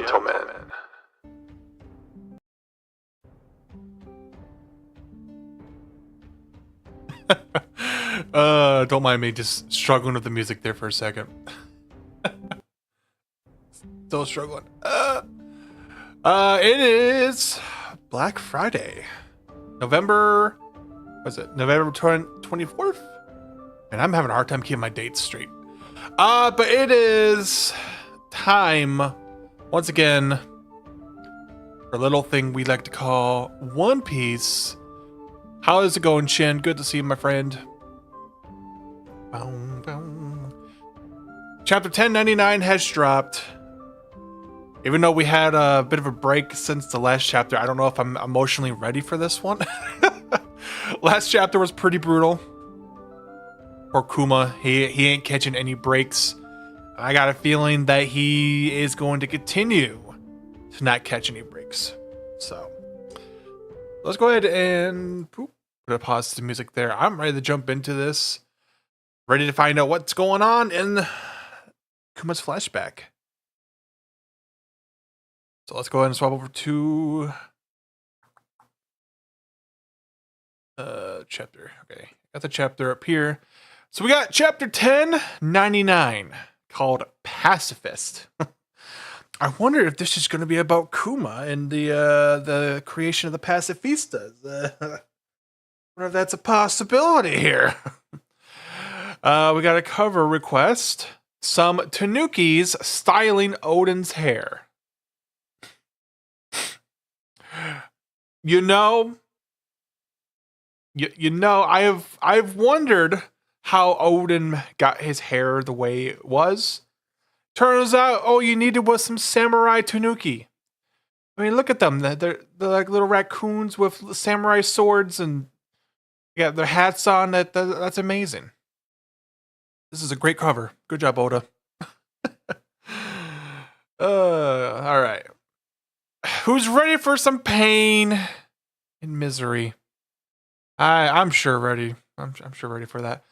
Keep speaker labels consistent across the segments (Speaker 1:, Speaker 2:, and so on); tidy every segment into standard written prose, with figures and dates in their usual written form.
Speaker 1: gentlemen.
Speaker 2: Don't mind me just struggling with the music there for a second. Still struggling. It is Black Friday. November 24th? And I'm having a hard time keeping my dates straight. But it is time, once again, for a little thing we like to call One Piece. How is it going, Shin? Good to see you, my friend. Chapter 1099 has dropped. Even though we had a bit of a break since the last chapter, I don't know if I'm emotionally ready for this one. Last chapter was pretty brutal. Poor Kuma, he ain't catching any breaks. I got a feeling that he is going to continue to not catch any breaks. So let's go ahead and put a pause to the music there. I'm ready to jump into this. Ready to find out what's going on in Kuma's flashback. So let's go ahead and swap over to chapter. Okay, got the chapter up here. So we got chapter 1099 called Pacifist. I wonder if this is going to be about Kuma and the creation of the pacifistas. I wonder if that's a possibility here. We got a cover request. Some Tanukis styling Oden's hair. You know, I've wondered how Oden got his hair the way it was. Turns out, all you needed was some samurai tanuki. I mean, look at them. They're like little raccoons with samurai swords and got their hats on. That's amazing. This is a great cover. Good job, Oda. All right. Who's ready for some pain and misery? I'm sure ready. I'm sure ready for that.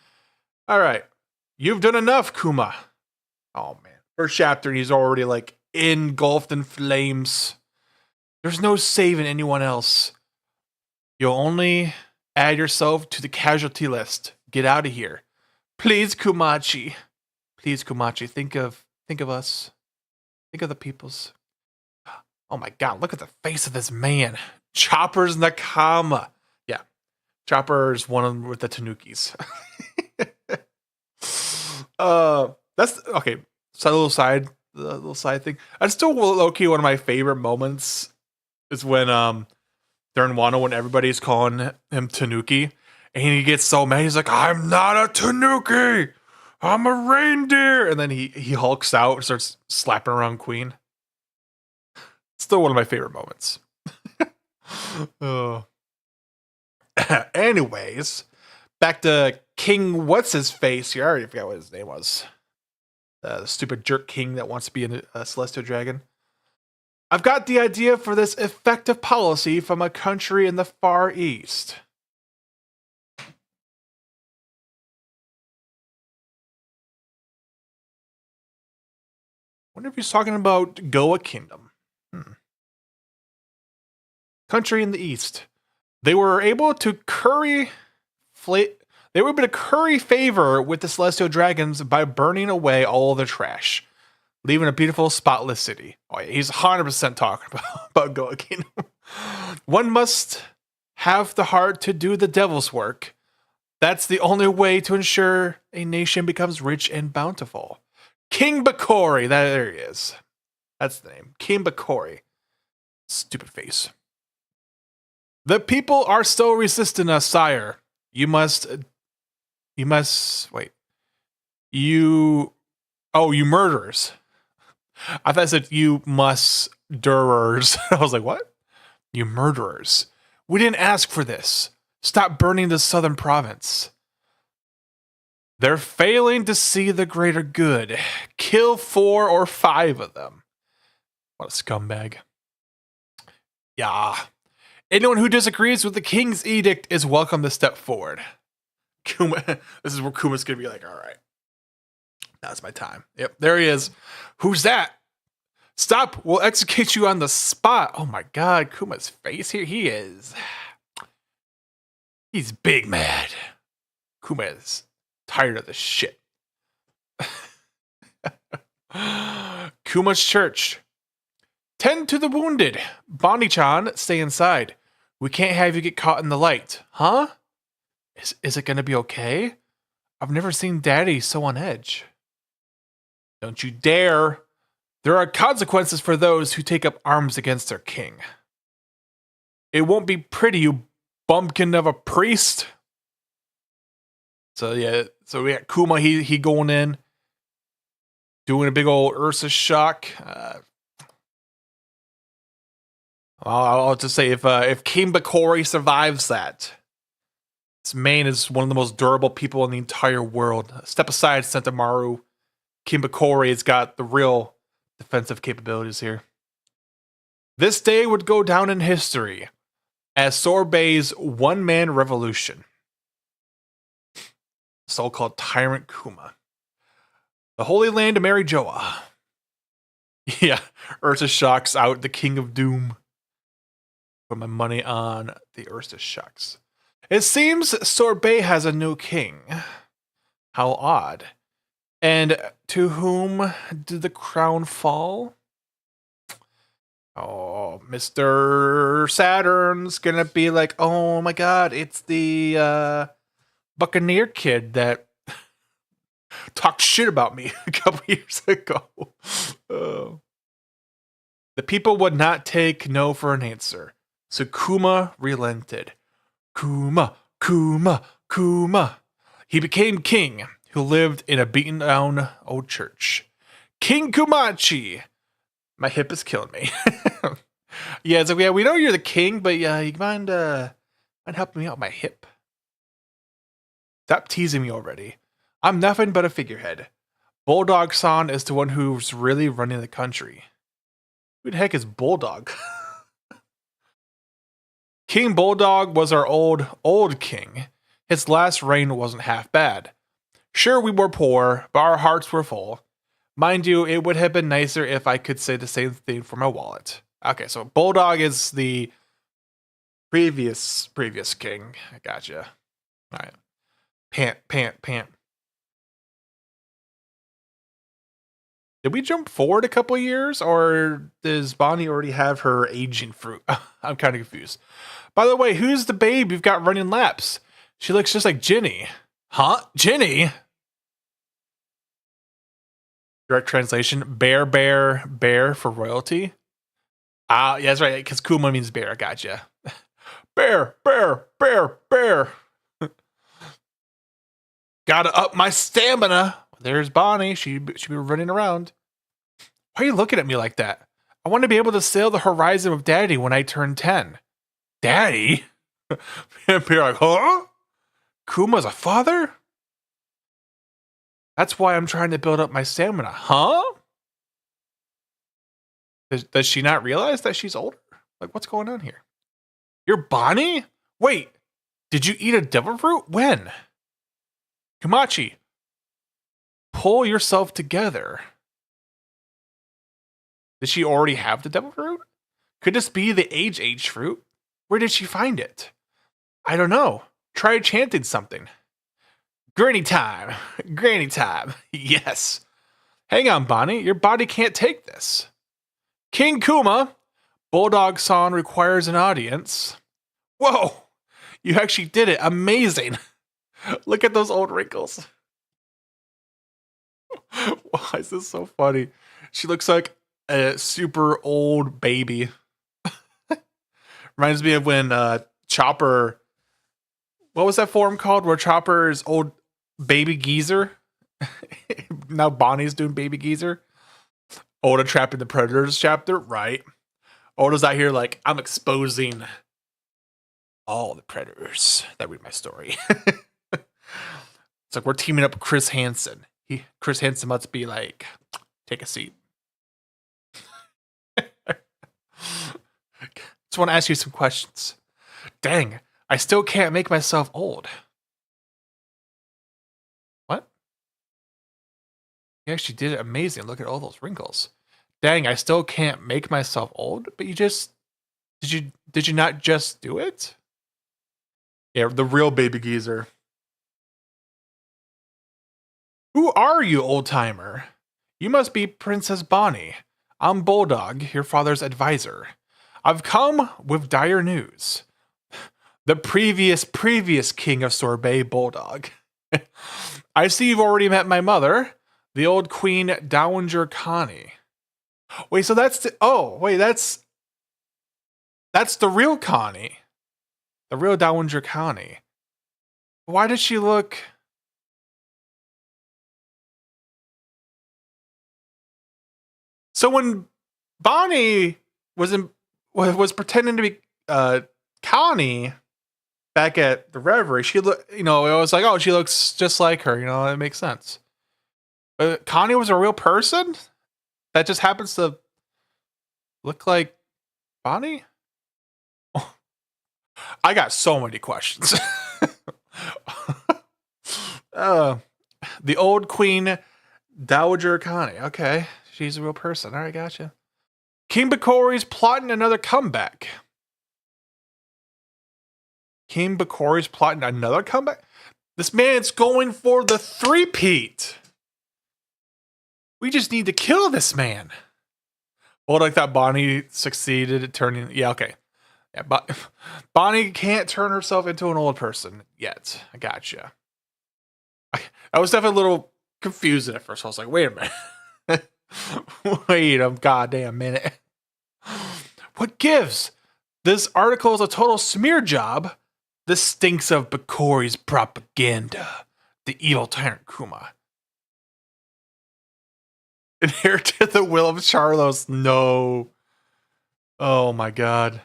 Speaker 2: All right. You've done enough, Kuma. Oh, man. First chapter, and he's already, like, engulfed in flames. There's no saving anyone else. You'll only add yourself to the casualty list. Get out of here. Please, Kumachi. Please, Kumachi, think of us. Think of the peoples. Oh my god, look at the face of this man. Chopper's Nakama. Yeah. Chopper's one of them with the Tanukis. That's okay. So the little side thing. That's still low-key one of my favorite moments is when during Wano when everybody's calling him Tanuki. And he gets so mad, he's like, I'm not a Tanuki! I'm a reindeer! And then he hulks out and starts slapping around Queen. Still one of my favorite moments. Anyways, back to King What's-His-Face here. I already forgot what his name was. The stupid jerk king that wants to be a celestial dragon. I've got the idea for this effective policy from a country in the Far East. Wonder if he's talking about Goa Kingdom. Country in the East. They were able to curry favor with the Celestial Dragons by burning away all the trash, leaving a beautiful, spotless city. Oh, yeah, he's 100% talking about Goa Kingdom. One must have the heart to do the devil's work. That's the only way to ensure a nation becomes rich and bountiful. King Bakori, there he is. That's the name. King Bakori. Stupid face. The people are still resisting us, sire. You murderers. I thought I said you must-durers. I was like, what? You murderers. We didn't ask for this. Stop burning the southern province. They're failing to see the greater good. Kill 4 or 5 of them. What a scumbag. Yeah. Anyone who disagrees with the king's edict is welcome to step forward. Kuma, this is where Kuma's gonna be like, all right, now's my time. Yep, there he is. Who's that? Stop! We'll execute you on the spot. Oh my god, Kuma's face here. He is. He's big mad. Kuma is tired of this shit. Kuma's church. Tend to the wounded. Bonnie-chan, stay inside. We can't have you get caught in the light. Huh? Is it gonna be okay? I've never seen Daddy so on edge. Don't you dare. There are consequences for those who take up arms against their king. It won't be pretty, you bumpkin of a priest. So yeah, so we got Kuma, he going in, doing a big old Ursa shock. I'll just say if Kimbakori survives that, this man is one of the most durable people in the entire world. Step aside, Sentomaru. Kimbakori has got the real defensive capabilities here. This day would go down in history as Sorbet's one-man revolution. So-called Tyrant Kuma. The Holy Land of Mary Joa. Yeah, Ursa shocks out the King of Doom. Put my money on the Ursa shocks. It seems Sorbet has a new king. How odd. And to whom did the crown fall? Oh, Mr. Saturn's gonna be like, oh my god, it's the Buccaneer kid that talked shit about me a couple years ago. The people would not take no for an answer. So Kuma relented. Kuma, Kuma, Kuma. He became king, who lived in a beaten down old church. King Kumachi. My hip is killing me. Yeah, it's like, yeah, we know you're the king, but yeah, you mind helping me out with my hip? Stop teasing me already. I'm nothing but a figurehead. Bulldog-san is the one who's really running the country. Who the heck is Bulldog? King Bulldog was our old king. His last reign wasn't half bad. Sure, we were poor, but our hearts were full. Mind you, it would have been nicer if I could say the same thing for my wallet. Okay, so Bulldog is the previous king. I gotcha. All right. Pant. Did we jump forward a couple years, or does Bonnie already have her aging fruit? I'm kind of confused. By the way, who's the babe you've got running laps? She looks just like Ginny. Huh? Ginny? Direct translation, bear for royalty. Yeah, that's right, because Kuma means bear. I gotcha. Bear. Gotta up my stamina. There's Bonnie. She'd be running around. Why are you looking at me like that? I want to be able to sail the horizon with Daddy when I turn 10. Daddy? And be like, huh? Kuma's a father? That's why I'm trying to build up my stamina. Huh? Does she not realize that she's older? Like, what's going on here? You're Bonnie? Wait, did you eat a devil fruit? When? Kumachi, pull yourself together. Did she already have the devil fruit? Could this be the age fruit? Where did she find it? I don't know. Try chanting something. Granny time. Granny time. Yes. Hang on, Bonnie. Your body can't take this. King Kuma, Bulldog-san requires an audience. Whoa. You actually did it. Amazing. Look at those old wrinkles. Why is this so funny? She looks like a super old baby. Reminds me of when Chopper... What was that form called? Where Chopper's old baby geezer? Now Bonnie's doing baby geezer. Oda trapped in the Predators chapter? Right. Oda's out here like, I'm exposing all the predators that read my story. It's like we're teaming up with Chris Hansen. Chris Hansen must be like, take a seat. Just want to ask you some questions. Dang, I still can't make myself old. What? You actually did it amazing. Look at all those wrinkles. Dang, I still can't make myself old, but did you not just do it? Yeah, the real baby geezer. Who are you, old timer? You must be Princess Bonnie. I'm Bulldog, your father's advisor. I've come with dire news. The previous king of Sorbet, Bulldog. I see you've already met my mother, the old Queen Dowager Connie. Wait, so that's that's the real Connie. The real Dowager Connie. Why does she look... So when Bonnie was pretending to be Connie back at the Reverie, she looked, it was like, oh, she looks just like her, it makes sense. But Connie was a real person that just happens to look like Bonnie? Oh, I got so many questions. The old Queen Dowager Connie. Okay, she's a real person. All right, gotcha. King Bakori's plotting another comeback. King Bakori's plotting another comeback? This man's going for the three-peat. We just need to kill this man. Well, like that Bonnie succeeded at turning... Yeah, okay. Yeah, but Bonnie can't turn herself into an old person yet. I gotcha. I was definitely a little confused at first. I was like, wait a minute. Wait a goddamn minute. What gives? This article is a total smear job. This stinks of Bakori's propaganda. The evil tyrant Kuma. Inherited the will of Charlos. No. Oh my god.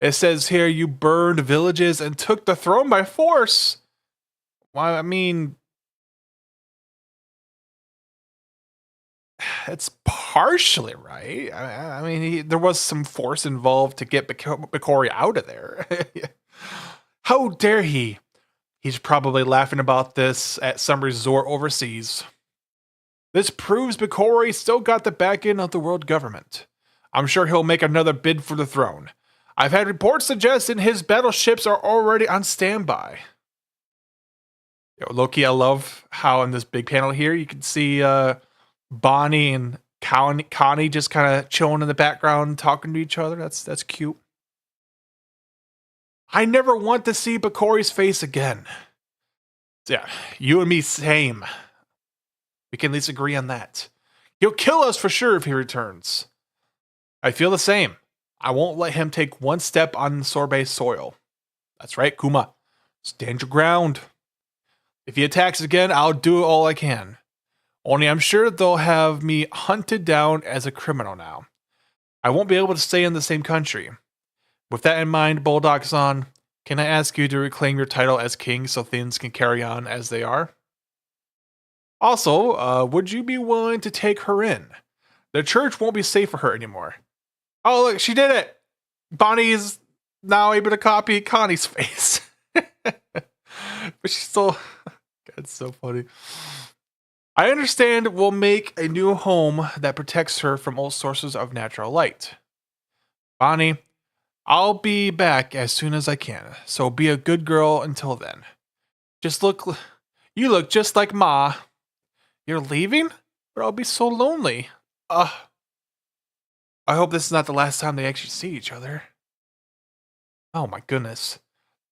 Speaker 2: It says here you burned villages and took the throne by force. Well, I mean... It's partially right. I mean, there was some force involved to get Bakori out of there. How dare he? He's probably laughing about this at some resort overseas. This proves Bakori still got the backing of the world government. I'm sure he'll make another bid for the throne. I've had reports suggesting his battleships are already on standby. Loki, I love how in this big panel here you can see Bonnie and Connie just kind of chilling in the background, talking to each other. That's cute. I never want to see Bakori's face again. Yeah, you and me, same. We can at least agree on that. He'll kill us for sure if he returns. I feel the same. I won't let him take one step on Sorbet soil. That's right, Kuma. Stand your ground. If he attacks again, I'll do all I can. Only I'm sure they'll have me hunted down as a criminal now. I won't be able to stay in the same country. With that in mind, Bulldog-san, can I ask you to reclaim your title as king so things can carry on as they are? Also, would you be willing to take her in? The church won't be safe for her anymore. Oh, look, she did it! Bonnie is now able to copy Connie's face. But she's still... God, it's so funny. I understand we'll make a new home that protects her from all sources of natural light. Bonnie, I'll be back as soon as I can, so be a good girl until then. You look just like Ma. You're leaving? But I'll be so lonely. I hope this is not the last time they actually see each other. Oh my goodness.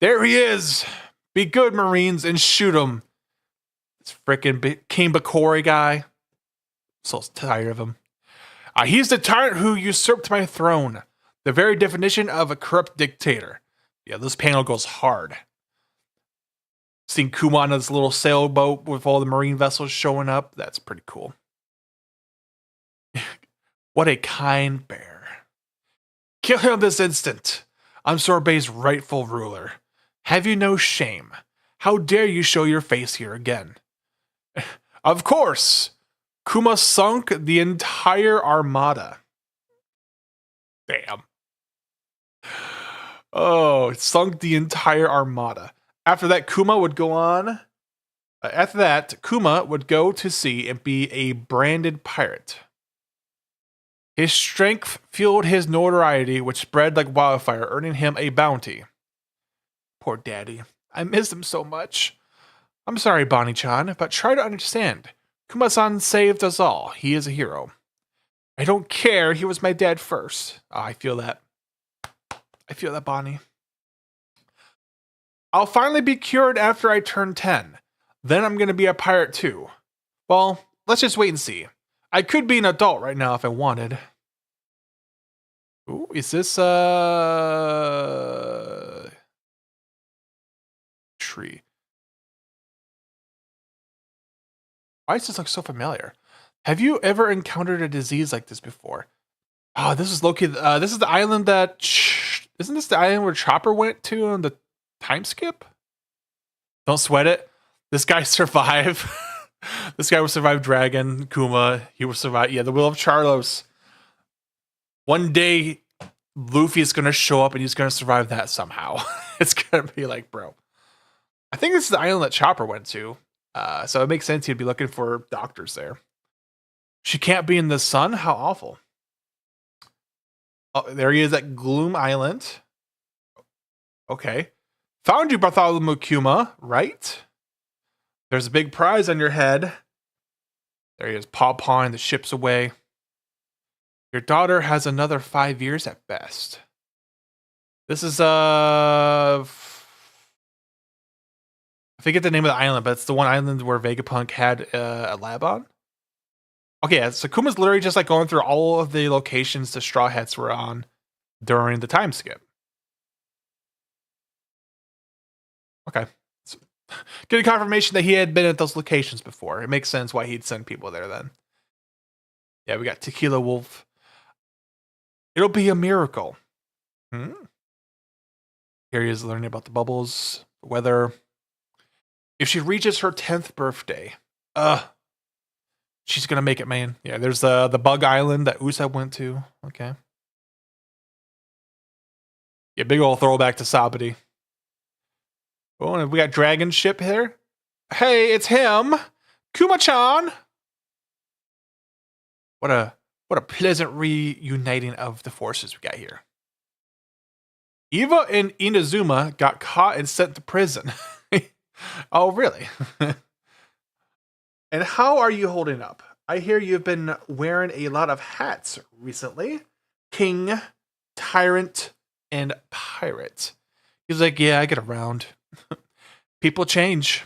Speaker 2: There he is! Be good, Marines, and shoot him. This frickin' King Bakori guy. So tired of him. He's the tyrant who usurped my throne. The very definition of a corrupt dictator. Yeah, this panel goes hard. Seeing Kuma on his little sailboat with all the marine vessels showing up. That's pretty cool. What a kind bear. Kill him this instant. I'm Sorbet's rightful ruler. Have you no shame? How dare you show your face here again? Of course! Kuma sunk the entire armada. Damn. Oh, it sunk the entire armada. After that, Kuma would go to sea and be a branded pirate. His strength fueled his notoriety, which spread like wildfire, earning him a bounty. Poor daddy. I miss him so much. I'm sorry, Bonnie-chan, but try to understand. Kuma-san saved us all. He is a hero. I don't care. He was my dad first. Oh, I feel that. I feel that, Bonnie. I'll finally be cured after I turn 10. Then I'm going to be a pirate too. Well, let's just wait and see. I could be an adult right now if I wanted. Ooh, is this tree? Why does this look so familiar? Have you ever encountered a disease like this before? Oh, this is Loki. This is the island that isn't this the island where Chopper went to on the time skip? Don't sweat it. This guy survived. This guy will survive Dragon, Kuma. He will survive. Yeah, the Will of Charlos. One day, Luffy is gonna show up and he's gonna survive that somehow. It's gonna be like, bro. I think this is the island that Chopper went to. So it makes sense he'd be looking for doctors there. She can't be in the sun? How awful. Oh, there he is at Gloom Island. Okay. Found you, Bartholomew Kuma, right? There's a big prize on your head. There he is, paw-pawing the ships away. Your daughter has another 5 years at best. This is, I forget the name of the island, but it's the one island where Vegapunk had a lab on. Okay, yeah, so Kuma's literally just like going through all of the locations the Straw Hats were on during the time skip. Okay. So, getting confirmation that he had been at those locations before. It makes sense why he'd send people there then. Yeah, we got Tequila Wolf. It'll be a miracle. Here he is learning about the bubbles, the weather. If she reaches her 10th birthday, she's gonna make it, man. Yeah, there's the bug island that Usopp went to. Okay. Yeah, big old throwback to Sabati. Oh, and we got Dragon Ship here. Hey, it's him, Kuma-chan. What a pleasant reuniting of the forces we got here. Eva and Inazuma got caught and sent to prison. Oh, really? And how are you holding up? I hear you've been wearing a lot of hats recently. King, Tyrant, and Pirate. He's like, yeah, I get around. People change.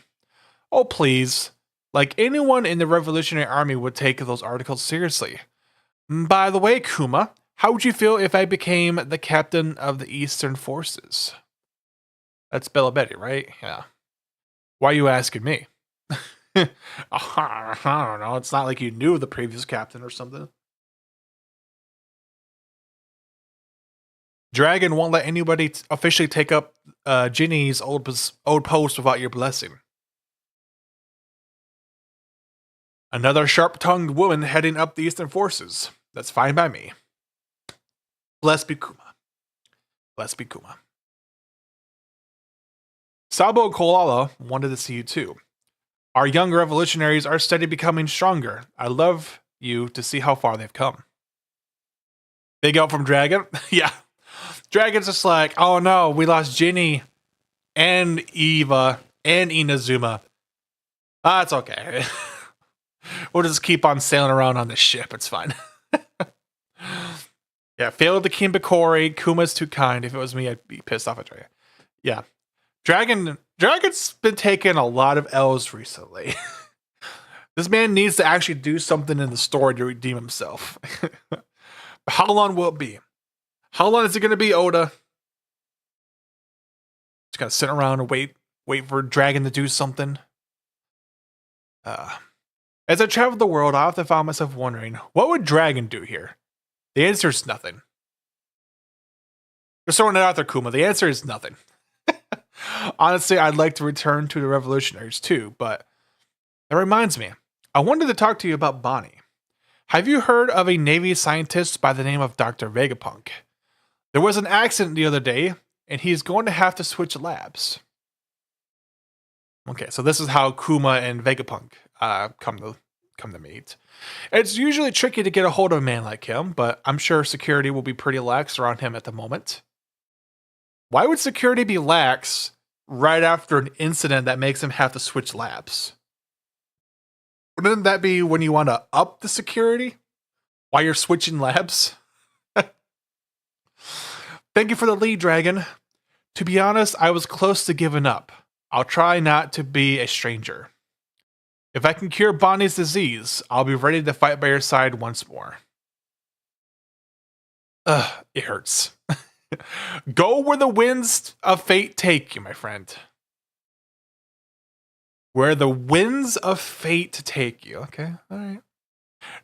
Speaker 2: Oh, please. Like anyone in the Revolutionary Army would take those articles seriously. By the way, Kuma, how would you feel if I became the captain of the Eastern Forces? That's Bella Betty, right? Yeah. Why are you asking me? I don't know. It's not like you knew the previous captain or something. Dragon won't let anybody officially take up Ginny's old post without your blessing. Another sharp-tongued woman heading up the Eastern Forces. That's fine by me. Blessed be Kuma. Blessed be Kuma. Sabo Kolala wanted to see you too. Our young revolutionaries are steadily becoming stronger. I love you to see how far they've come. Big help from Dragon? Yeah. Dragon's just like, oh no, we lost Ginny and Eva and Inazuma. It's okay. We'll just keep on sailing around on this ship. It's fine. Yeah, failed the King Bakori. Kuma's too kind. If it was me, I'd be pissed off at Dragon. Yeah. Dragon's been taking a lot of L's recently. This man needs to actually do something in the story to redeem himself. How long will it be? How long is it going to be, Oda? Just gotta sit around and wait for Dragon to do something. As I traveled the world, I often found myself wondering, what would Dragon do here? The answer is nothing. Just throwing it out there, Kuma. The answer is nothing. Honestly, I'd like to return to the Revolutionaries too, but that reminds me. I wanted to talk to you about Bonnie. Have you heard of a Navy scientist by the name of Dr. Vegapunk? There was an accident the other day, and he's going to have to switch labs. Okay, so this is how Kuma and Vegapunk come come to meet. It's usually tricky to get a hold of a man like him, but I'm sure security will be pretty lax around him at the moment. Why would security be lax right after an incident that makes him have to switch labs? Wouldn't that be when you want to up the security while you're switching labs? Thank you for the lead, Dragon. To be honest, I was close to giving up. I'll try not to be a stranger. If I can cure Bonnie's disease, I'll be ready to fight by your side once more. Ugh, it hurts. Go where the winds of fate take you, my friend. Where the winds of fate take you. Okay, alright.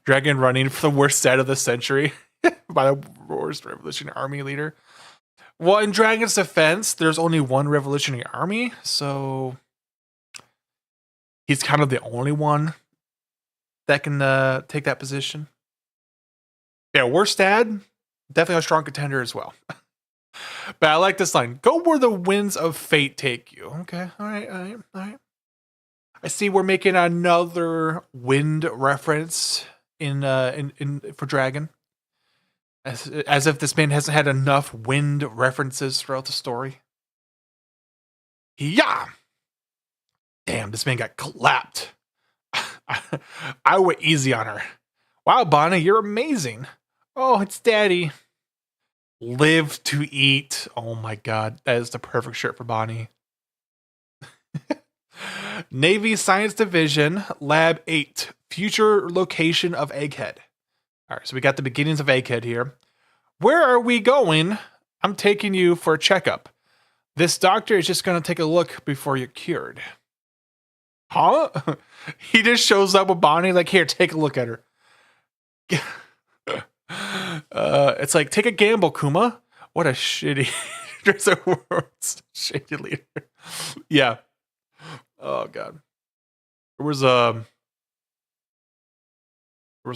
Speaker 2: Dragon running for the worst side of the century by the worst revolutionary army leader. Well, in Dragon's defense, there's only one revolutionary army, so he's kind of the only one that can take that position. Yeah, worst dad, definitely a strong contender as well. But I like this line. Go where the winds of fate take you. Okay, all right. I see we're making another wind reference in for Dragon. As if this man hasn't had enough wind references throughout the story. Yeah. Damn, this man got clapped. I went easy on her. Wow, Bonnie, you're amazing. Oh, it's Daddy. Live to eat. Oh my god, that is the perfect shirt for Bonnie. Navy Science Division, Lab 8, future location of Egghead. All right, so we got the beginnings of Egghead here. Where are we going? I'm taking you for a checkup. This doctor is just going to take a look before you're cured. Huh? He just shows up with Bonnie like, here, take a look at her. It's like, take a gamble, Kuma. What a shitty... There's a words. Shady leader. Yeah. Oh, God. There was a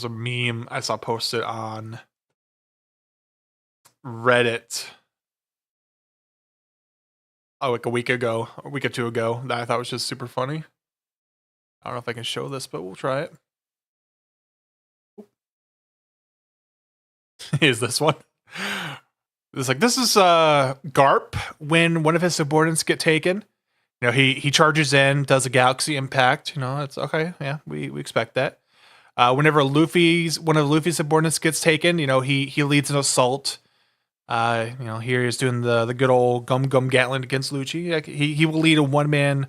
Speaker 2: meme I saw posted on Reddit like a week or two ago that I thought was just super funny. I don't know if I can show this, but we'll try it. Is this one? It's like, this is Garp when one of his subordinates get taken. You know, he charges in, does a galaxy impact. You know, it's okay. Yeah, we expect that. Whenever one of Luffy's subordinates gets taken, you know, he leads an assault. You know, here he's doing the good old gum Gatling against Lucci. Like, he will lead a one-man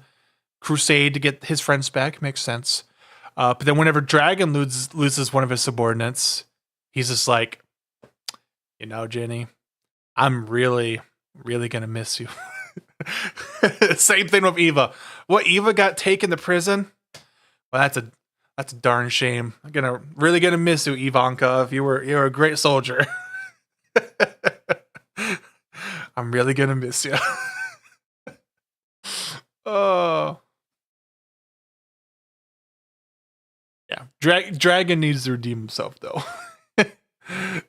Speaker 2: crusade to get his friends back. Makes sense. But then whenever Dragon loses one of his subordinates, he's just like, you know, Jenny, I'm really, really gonna miss you. Same thing with Eva. What, Eva got taken to prison? Well, that's a darn shame. I'm really gonna miss you, Ivanka. If you're a great soldier. I'm really gonna miss you. Oh. Yeah. Dragon needs to redeem himself though.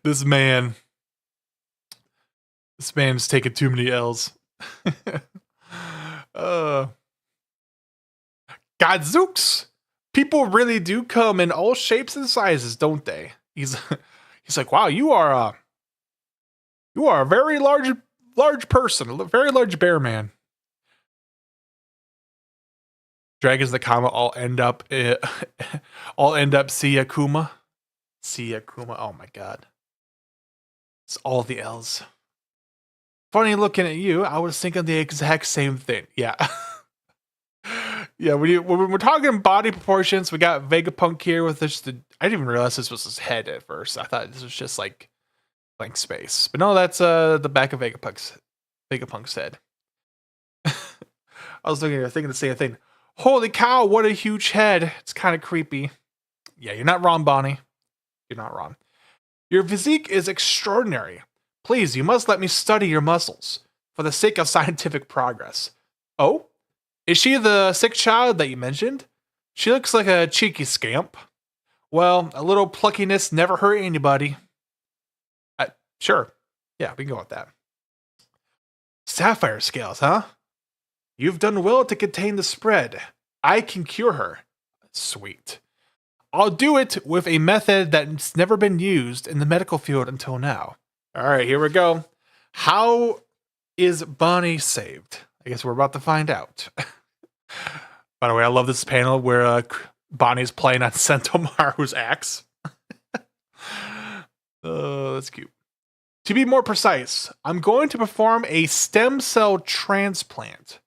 Speaker 2: This man's taking too many L's. Godzooks! People really do come in all shapes and sizes, don't they? He's like, wow, you are a very large person, a very large bear man. Dragons that Kama all end up see Akuma. Oh my god. It's all the L's. Funny looking at you, I was thinking the exact same thing. Yeah. Yeah, when we're talking body proportions, we got Vegapunk here with this. I didn't even realize this was his head at first. I thought this was just like blank space. But no, that's the back of Vegapunk's head. I was thinking the same thing. Holy cow, what a huge head. It's kind of creepy. Yeah, you're not wrong, Bonnie. You're not wrong. Your physique is extraordinary. Please, you must let me study your muscles for the sake of scientific progress. Oh? Is she the sick child that you mentioned? She looks like a cheeky scamp. Well, a little pluckiness never hurt anybody. Sure. Yeah, we can go with that. Sapphire scales, huh? You've done well to contain the spread. I can cure her. Sweet. I'll do it with a method that's never been used in the medical field until now. All right, here we go. How is Bonnie saved? I guess we're about to find out. By the way, I love this panel where Bonnie's playing on Sentomaru's axe. That's cute. To be more precise, I'm going to perform a stem cell transplant.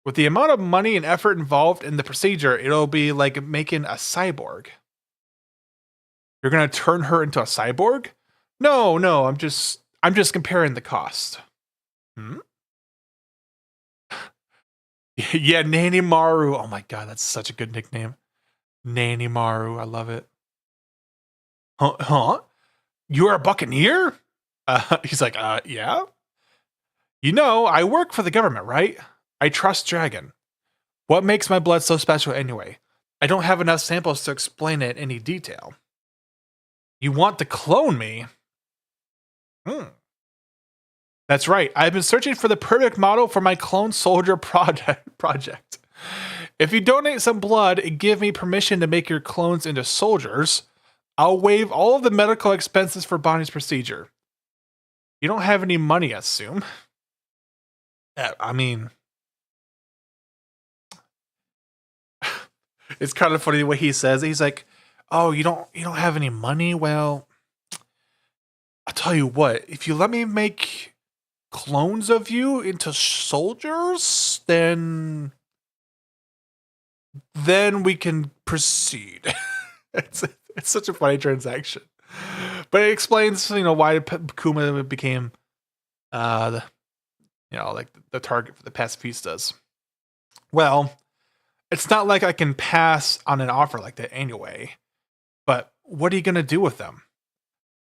Speaker 2: With the amount of money and effort involved in the procedure, it'll be like making a cyborg. You're going to turn her into a cyborg? No, I'm just comparing the cost. Yeah, Nanny Maru. Oh my god, that's such a good nickname. Nanny Maru, I love it. Huh? You're a buccaneer? He's like, yeah? You know, I work for the government, right? I trust Dragon. What makes my blood so special anyway? I don't have enough samples to explain it in any detail. You want to clone me? That's right. I've been searching for the perfect model for my clone soldier project. If you donate some blood and give me permission to make your clones into soldiers, I'll waive all of the medical expenses for Bonnie's procedure. You don't have any money, I assume. I mean, it's kind of funny the way he says it. He's like, "Oh, you don't have any money? Well, I'll tell you what. If you let me make clones of you into soldiers, then we can proceed." It's such a funny transaction, but it explains why Kuma became the target for the pacifistas. Well, it's not like I can pass on an offer like that anyway. But what are you gonna do with them?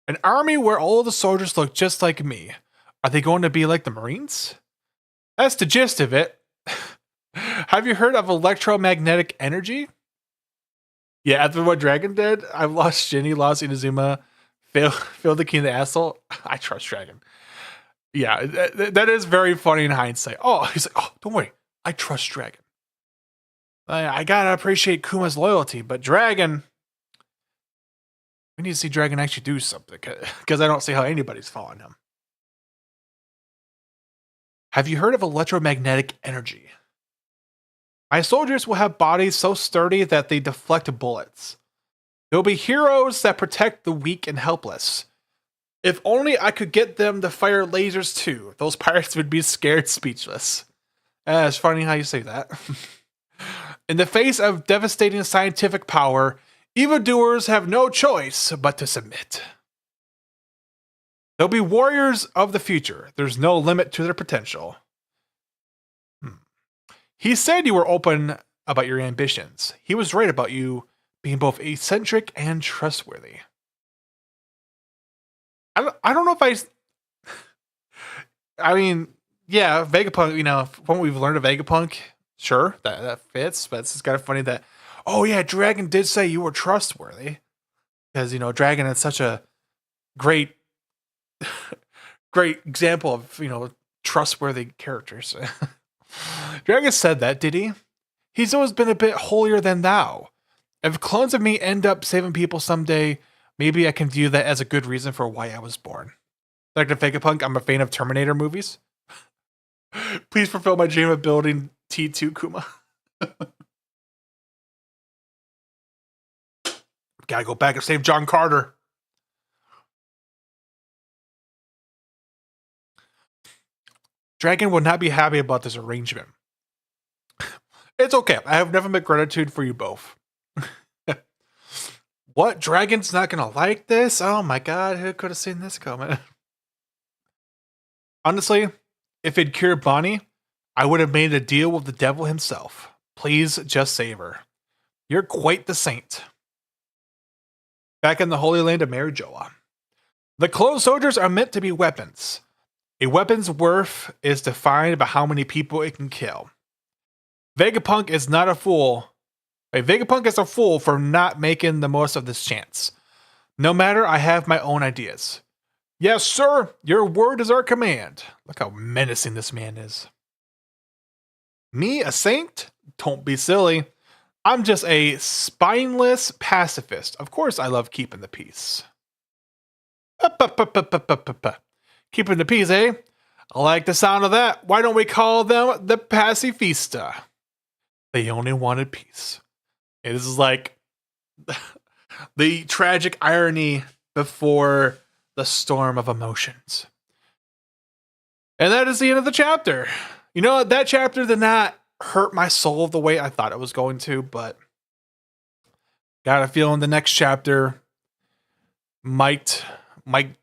Speaker 2: An army where all of the soldiers look just like me. Are they going to be like the Marines? That's the gist of it. Have you heard of electromagnetic energy? Yeah, after what Dragon did, I've lost Ginny, lost Inazuma, failed the king of the asshole. I trust Dragon. Yeah, that is very funny in hindsight. Oh, he's like, oh, don't worry. I trust Dragon. I gotta appreciate Kuma's loyalty, but Dragon... We need to see Dragon actually do something, because I don't see how anybody's following him. Have you heard of electromagnetic energy? My soldiers will have bodies so sturdy that they deflect bullets. They'll be heroes that protect the weak and helpless. If only I could get them to fire lasers too. Those pirates would be scared speechless. It's funny how you say that. In the face of devastating scientific power, evildoers have no choice but to submit. They'll be warriors of the future. There's no limit to their potential. He said you were open about your ambitions. He was right about you being both eccentric and trustworthy. I don't know if I mean, yeah, Vegapunk, from what we've learned of Vegapunk, sure, that fits, but it's just kind of funny that, oh yeah, Dragon did say you were trustworthy. Because, Dragon is such a great example of, trustworthy characters. Dragon said that, did he? He's always been a bit holier than thou. If clones of me end up saving people someday, maybe I can view that as a good reason for why I was born. Like the Vegapunk, I'm a fan of Terminator movies. Please fulfill my dream of building T2 Kuma. Gotta go back and save John Carter. Dragon would not be happy about this arrangement. It's okay. I have nothing but gratitude for you both. What? Dragon's not gonna like this? Oh my god, who could have seen this coming? Honestly, if it'd cured Bonnie, I would have made a deal with the devil himself. Please just save her. You're quite the saint. Back in the Holy Land of Marijoa. The clone soldiers are meant to be weapons. A weapon's worth is defined by how many people it can kill. Vegapunk is not a fool. Vegapunk is a fool for not making the most of this chance. No matter, I have my own ideas. Yes, sir, your word is our command. Look how menacing this man is. Me, a saint? Don't be silly. I'm just a spineless pacifist. Of course, I love keeping the peace. Keeping the peace, eh? I like the sound of that. Why don't we call them the Pacifista? They only wanted peace. And this is like the tragic irony before the storm of emotions. And that is the end of the chapter. You know, that chapter did not hurt my soul the way I thought it was going to, but got a feeling the next chapter might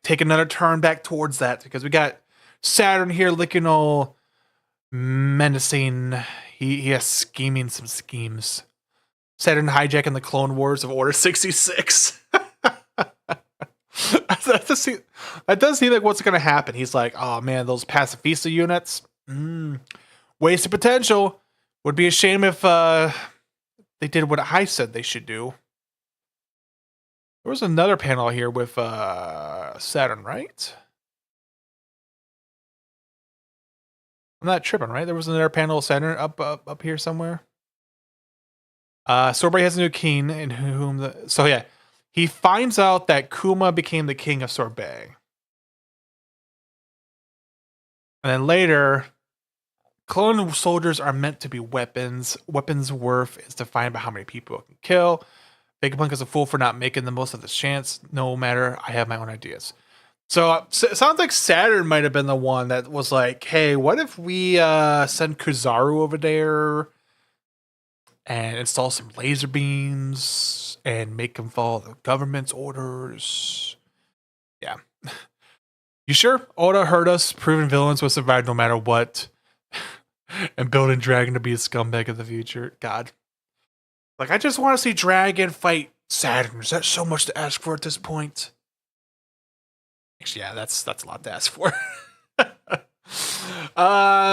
Speaker 2: take another turn back towards that, because we got Saturn here looking all menacing. He has scheming some schemes. Saturn hijacking the Clone Wars of Order 66. that does seem like what's going to happen. He's like, oh man, those Pacifista units, wasted potential. Would be a shame if they did what I said they should do. There was another panel here with Saturn, right? I'm not tripping, right? There was another panel of Saturn up here somewhere. Sorbet has a new king, in whom so yeah, he finds out that Kuma became the king of Sorbet, and then later, clone soldiers are meant to be weapons. Weapons' worth is defined by how many people it can kill. Vegapunk is a fool for not making the most of this chance. No matter, I have my own ideas. So it sounds like Saturn might have been the one that was like, hey, what if we send Kizaru over there and install some laser beams and make him follow the government's orders? Yeah. You sure? Oda heard us. Proven villains will survive no matter what. And building Dragon to be a scumbag of the future. God. Like, I just want to see Dragon fight Saturn. Is that so much to ask for at this point? Actually, yeah, that's a lot to ask for.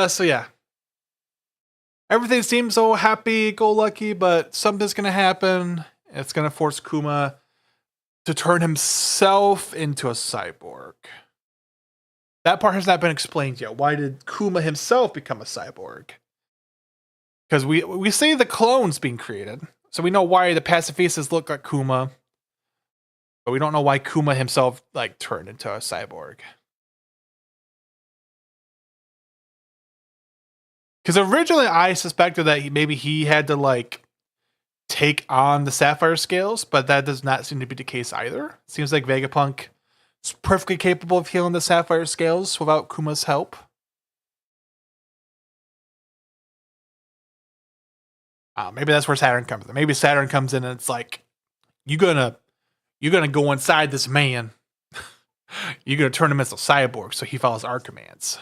Speaker 2: So yeah. Everything seems so happy-go-lucky, but something's going to happen. It's going to force Kuma to turn himself into a cyborg. That part has not been explained yet. Why did Kuma himself become a cyborg? Because we see the clones being created. So we know why the pacifistas look like Kuma. But we don't know why Kuma himself like turned into a cyborg. Because originally I suspected that maybe he had to like take on the Sapphire Scales, but that does not seem to be the case either. Seems like Vegapunk is perfectly capable of healing the Sapphire Scales without Kuma's help. Maybe that's where Saturn comes in. Maybe Saturn comes in and it's like, you're gonna go inside this man. You're gonna turn him into a cyborg so he follows our commands.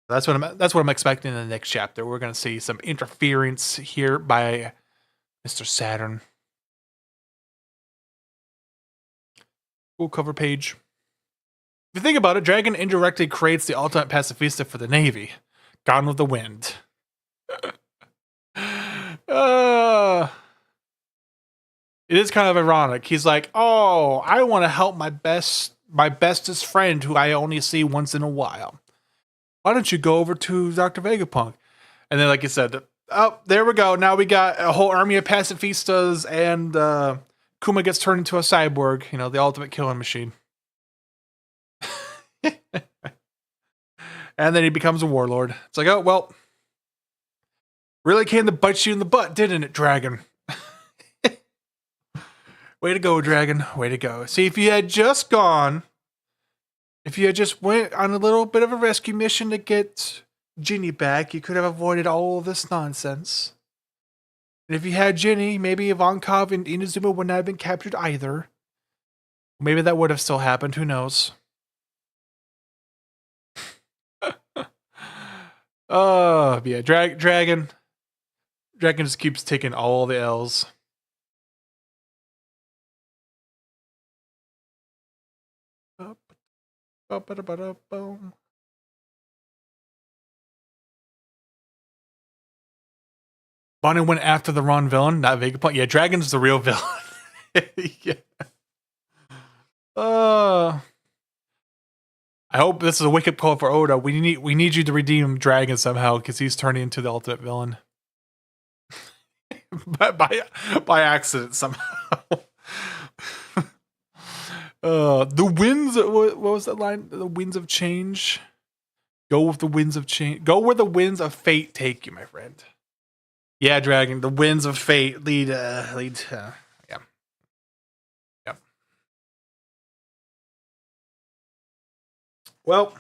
Speaker 2: That's what I'm expecting in the next chapter. We're gonna see some interference here by Mr. Saturn. Cool cover page. If you think about it, Dragon indirectly creates the ultimate pacifista for the Navy. Gone with the Wind. It is kind of ironic. He's like, oh, I want to help my bestest friend who I only see once in a while. Why don't you go over to Dr. Vegapunk? And then, like you said, oh, there we go. Now we got a whole army of pacifistas, and Kuma gets turned into a cyborg, you know, the ultimate killing machine. And then he becomes a warlord. It's like, oh, well, really came to bite you in the butt, didn't it, Dragon? Way to go, Dragon. Way to go. See, if you had just went on a little bit of a rescue mission to get Ginny back, you could have avoided all of this nonsense. And if you had Ginny, maybe Ivankov and Inazuma would not have been captured either. Maybe that would have still happened. Who knows? Oh, yeah. Dragon just keeps taking all the L's. Bonnie went after the wrong villain, not Vegapunk. Yeah, Dragon's the real villain. Yeah. I hope this is a wake-up call for Oda. We need you to redeem Dragon somehow, because he's turning into the ultimate villain. by accident somehow. The winds. What was that line? The winds of change. Go with the winds of change. Go where the winds of fate take you, my friend. Yeah, dragon. The winds of fate lead. Yeah. Yep. Well,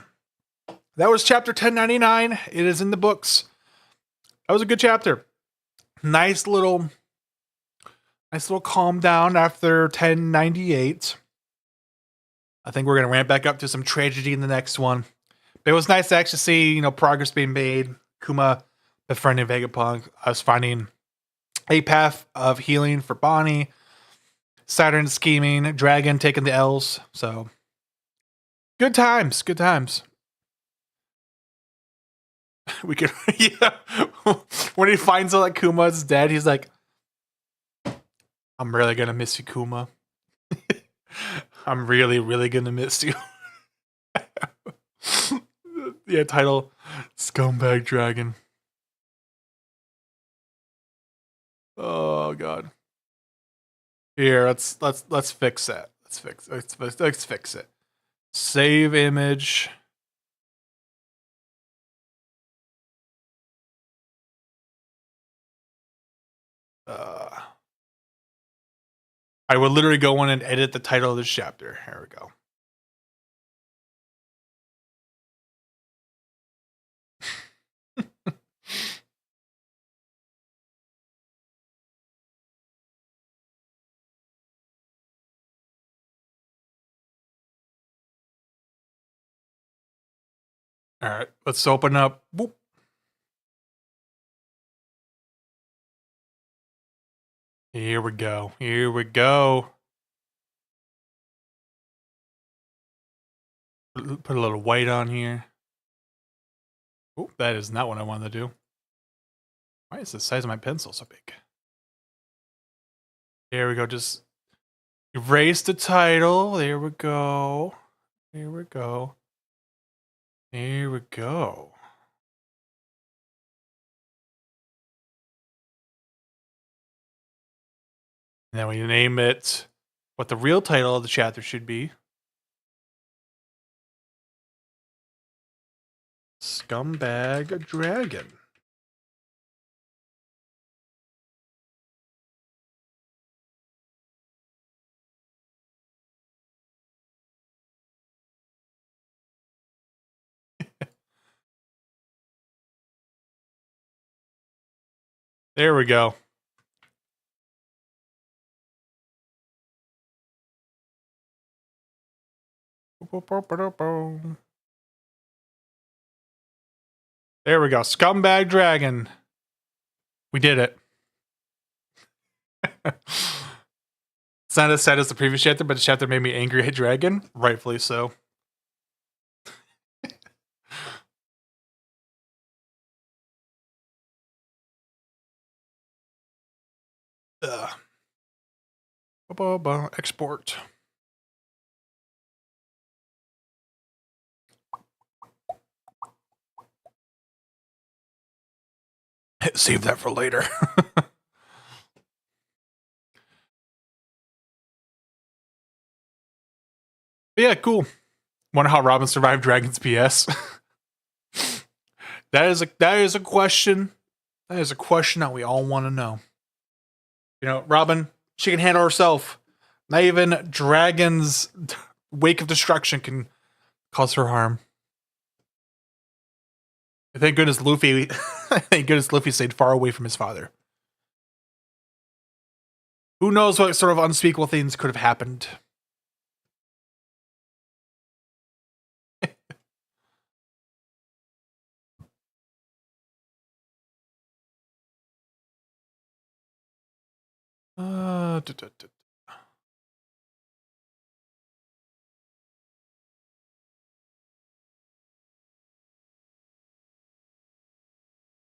Speaker 2: that was chapter 1099. It is in the books. That was a good chapter. Nice little calm down after 1098. I think we're gonna ramp back up to some tragedy in the next one. But it was nice to actually see, progress being made. Kuma befriending Vegapunk, us finding a path of healing for Bonnie, Saturn scheming, Dragon taking the L's. So good times, good times. We could, yeah. When he finds out that Kuma's dead, he's like, I'm really gonna miss you, Kuma. I'm really, really gonna miss you. Yeah, title Scumbag Dragon. Oh god. Here, let's fix that. Let's fix it. Save image. I would literally go in and edit the title of this chapter. Here we go. All right, let's open up. Boop. Here we go. Here we go. Put a little white on here. Oh, that is not what I wanted to do. Why is the size of my pencil so big? Here we go. Just erase the title. There we go. There we go. There we go. And then we name it what the real title of the chapter should be. Scumbag Dragon. There we go. There we go. Scumbag Dragon. We did it. It's not as sad as the previous chapter, but the chapter made me angry at Dragon. Rightfully so. Export. Save that for later. Yeah, cool. Wonder how Robin survived Dragon's PS. That is a question. That is a question that we all want to know. Robin, she can handle herself. Not even Dragon's wake of destruction can cause her harm. Thank goodness Luffy. Thank goodness Luffy stayed far away from his father. Who knows what sort of unspeakable things could have happened?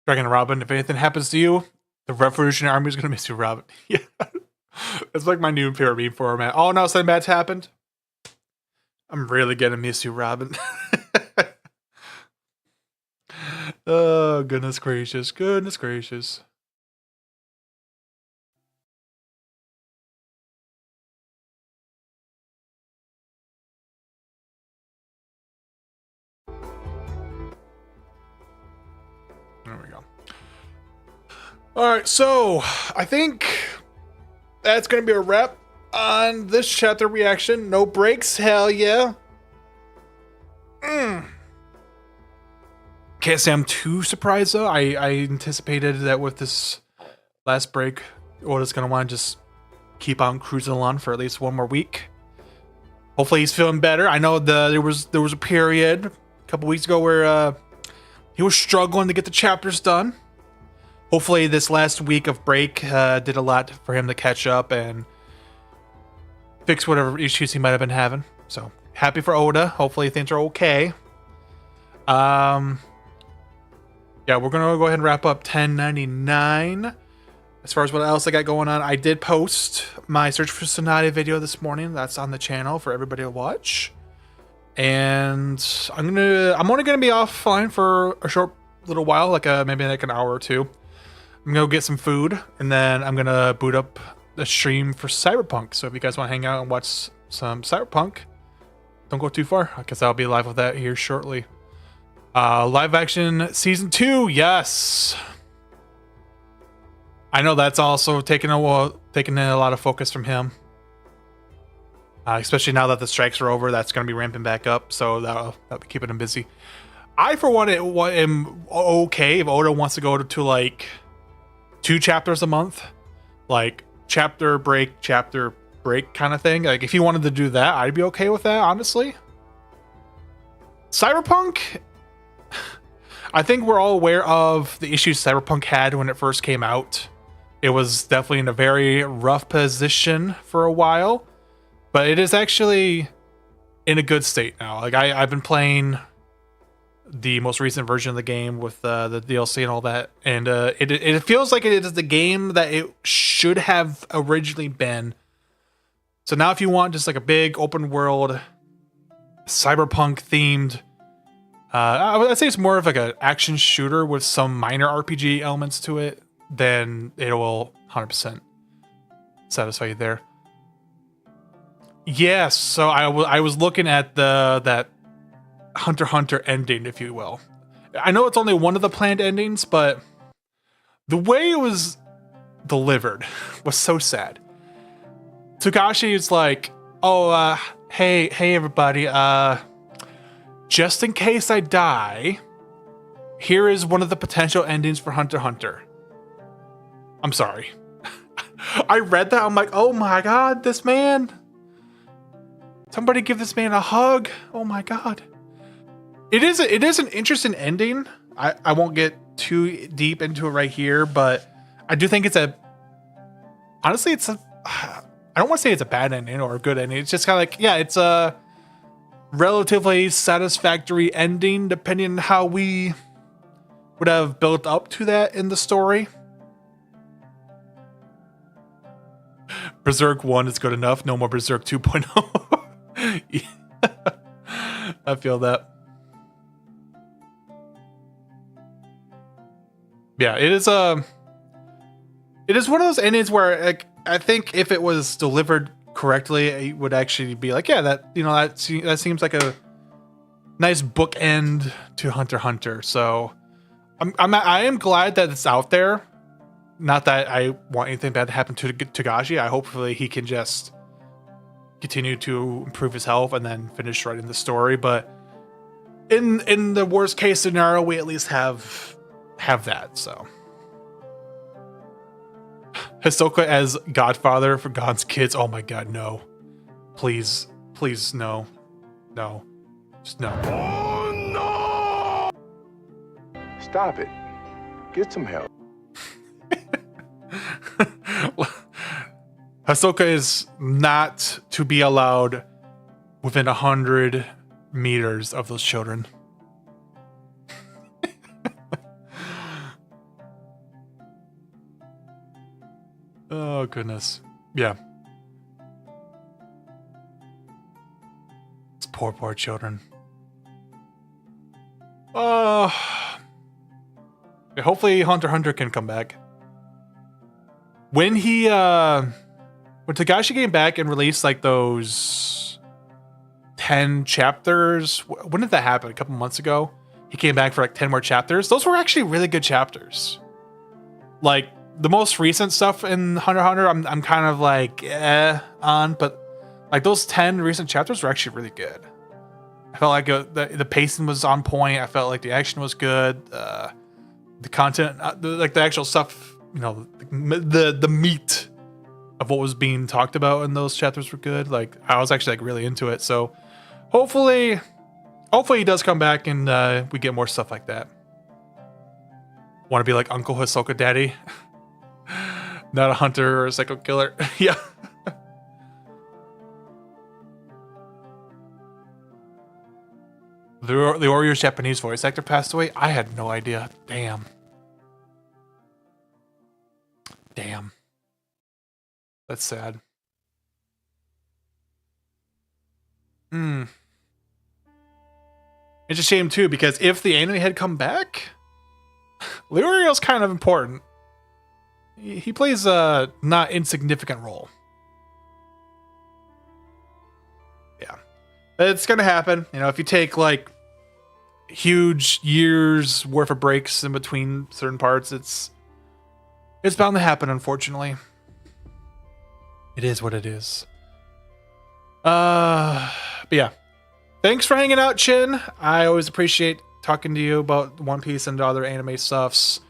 Speaker 2: Dragon and Robin, if anything happens to you, the Revolutionary Army is going to miss you, Robin. Yeah. It's like my new favorite meme format. Oh no, something bad's happened. I'm really going to miss you, Robin. Oh, goodness gracious. Goodness gracious. There we go. All right, so I think that's going to be a wrap on this chapter reaction. No breaks, hell yeah. Can't say I'm too surprised though. I anticipated that with this last break, Oda's going to want to just keep on cruising along for at least one more week. Hopefully he's feeling better. I know there was a period a couple weeks ago where he was struggling to get the chapters done. Hopefully this last week of break did a lot for him to catch up and fix whatever issues he might have been having. So happy for Oda. Hopefully things are okay. Yeah, we're gonna go ahead and wrap up 1099. As far as what else I got going on, I did post my Search for Tsunade video this morning. That's on the channel for everybody to watch. And I'm only gonna be offline for a short little while, like maybe like an hour or two. I'm gonna go get some food, and then I'm gonna boot up the stream for Cyberpunk. So if you guys want to hang out and watch some Cyberpunk, don't go too far, because I'll be live with that here shortly. Live action season 2, yes. I know that's also taking in a lot of focus from him. Especially now that the strikes are over, that's going to be ramping back up, so that'll be keeping him busy. I, for one, am okay if Oda wants to go to like 2 chapters a month, like chapter break kind of thing. Like if he wanted to do that, I'd be okay with that, honestly. Cyberpunk, I think we're all aware of the issues Cyberpunk had when it first came out. It was definitely in a very rough position for a while, but it is actually in a good state now. Like I've been playing the most recent version of the game with the DLC and all that, and it feels like it is the game that it should have originally been. So now if you want just like a big open world Cyberpunk themed, I'd say it's more of like an action shooter with some minor RPG elements to it, then it will 100% satisfy you there. Yes, so I was looking at that Hunter x Hunter ending, if you will. I know it's only one of the planned endings, but the way it was delivered was so sad. Togashi is like, oh, hey everybody, just in case I die, here is one of the potential endings for Hunter x Hunter. I'm sorry. I read that, I'm like, oh my god, this man. Somebody give this man a hug. Oh my god. It is an interesting ending. I won't get too deep into it right here, but I do think I don't want to say it's a bad ending or a good ending. It's just kind of like, yeah, it's a relatively satisfactory ending, depending on how we would have built up to that in the story. Berserk 1 is good enough. No more Berserk 2.0. Yeah. I feel that. Yeah, it is one of those endings where, like, I think if it was delivered correctly, it would actually be like, yeah, that seems like a nice bookend to Hunter x Hunter. So I am glad that it's out there. Not that I want anything bad to happen to Togashi. Hopefully he can just continue to improve his health and then finish writing the story. But in the worst case scenario, we at least have that. So Hisoka as godfather for God's kids. Oh my god, no. Please, no. No. Just no.
Speaker 1: Oh no! Stop it. Get some help.
Speaker 2: Hisoka is not to be allowed within 100 meters of those children. Oh goodness. Yeah. It's poor children. Hopefully Hunter x Hunter can come back. When Togashi came back and released like those 10 chapters, when did that happen? A couple months ago? he came back for like 10 more chapters. Those were actually really good chapters. Like the most recent stuff in Hunter x Hunter, I'm kind of like on, but like those 10 recent chapters were actually really good. I felt like the pacing was on point. I felt like the action was good. The content, like the actual stuff, you know, the meat of what was being talked about in those chapters were good. Like I was actually like really into it. So hopefully he does come back and we get more stuff like that. Want to be like Uncle Hisoka Daddy, not a hunter or a psycho killer. Yeah. The Warrior's Japanese voice actor passed away. I had no idea. Damn. That's sad. It's a shame too, because if the anime had come back, Leorio's kind of important. He plays a not insignificant role. Yeah. It's gonna happen. You know, if you take like huge years worth of breaks in between certain parts, it's bound to happen, unfortunately. It is what it is. But yeah. Thanks for hanging out, Chin. I always appreciate talking to you about One Piece and other anime stuffs.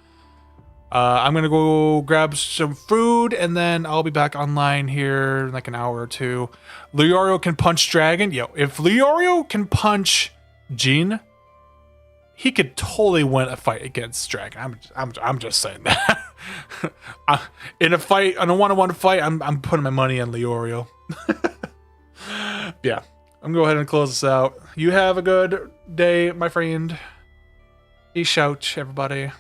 Speaker 2: I'm gonna go grab some food and then I'll be back online here in like an hour or two. Leorio can punch Dragon. Yo, if Leorio can punch Jin, he could totally win a fight against Dragon. I'm just saying that. In a fight, in a one-on-one fight, I'm putting my money on Leorio. Yeah, I'm gonna go ahead and close this out. You have a good day, my friend. Peace out, everybody.